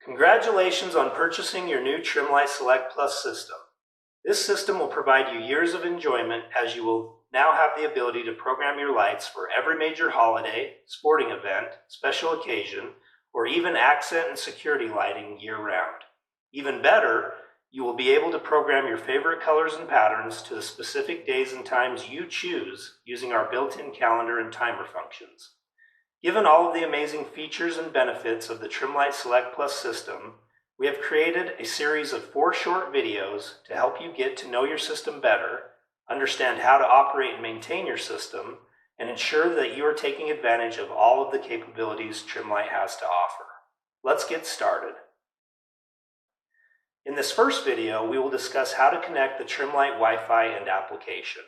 Congratulations on purchasing your new Trimlight Select Plus system. This system will provide you years of enjoyment as you will now have the ability to program your lights for every major holiday, sporting event, special occasion, or even accent and security lighting year-round. Even better, you will be able to program your favorite colors and patterns to the specific days and times you choose using our built-in calendar and timer functions. Given all of the amazing features and benefits of the Trimlight Select Plus system, we have created a series of 4 short videos to help you get to know your system better, understand how to operate and maintain your system, and ensure that you are taking advantage of all of the capabilities Trimlight has to offer. Let's get started. In this first video, we will discuss how to connect the Trimlight Wi-Fi and application.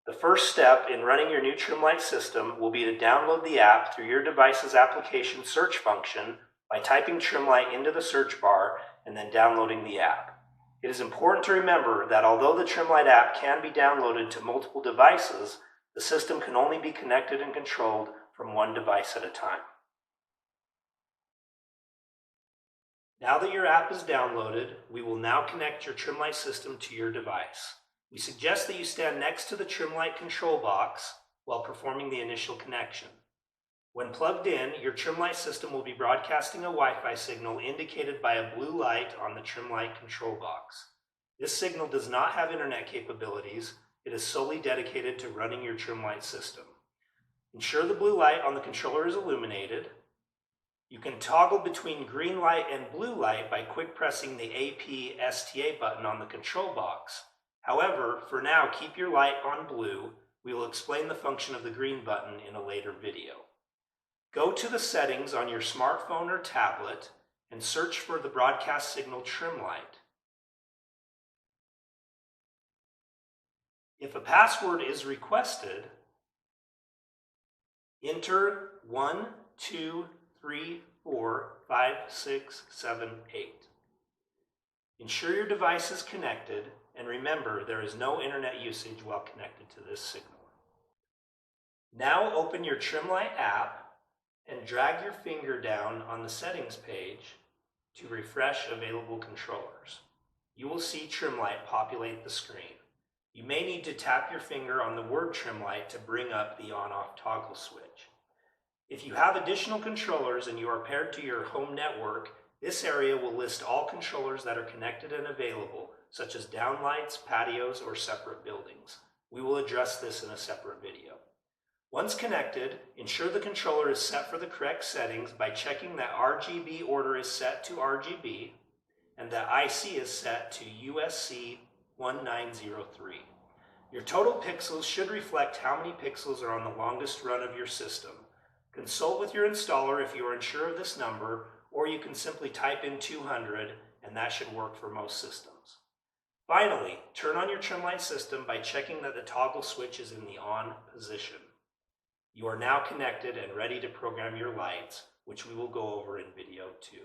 The first step in running your new Trimlight system will be to download the app through your device's application search function by typing Trimlight into the search bar and then downloading the app. It is important to remember that although the Trimlight app can be downloaded to multiple devices, the system can only be connected and controlled from one device at a time. Now that your app is downloaded, we will now connect your Trimlight system to your device. We suggest that you stand next to the Trimlight control box while performing the initial connection. When plugged in, your Trimlight system will be broadcasting a Wi-Fi signal indicated by a blue light on the Trimlight control box. This signal does not have internet capabilities. It is solely dedicated to running your Trimlight system. Ensure the blue light on the controller is illuminated. You can toggle between green light and blue light by quick pressing the AP/STA button on the control box. However, for now, keep your light on blue. We will explain the function of the green button in a later video. Go to the settings on your smartphone or tablet and search for the broadcast signal Trimlight. If a password is requested, enter 1, 2, 3, 4, 5, 6, 7, 8. Ensure your device is connected, and remember there is no internet usage while connected to this signal. Now open your Trimlight app and drag your finger down on the settings page to refresh available controllers. You will see Trimlight populate the screen. You may need to tap your finger on the word Trimlight to bring up the on-off toggle switch. If you have additional controllers and you are paired to your home network, this area will list all controllers that are connected and available, such as downlights, patios, or separate buildings. We will address this in a separate video. Once connected, ensure the controller is set for the correct settings by checking that RGB order is set to RGB and that IC is set to USC 1903. Your total pixels should reflect how many pixels are on the longest run of your system. Consult with your installer if you are unsure of this number, or you can simply type in 200 and that should work for most systems. Finally, turn on your Trimlight system by checking that the toggle switch is in the on position. You are now connected and ready to program your lights, which we will go over in video 2.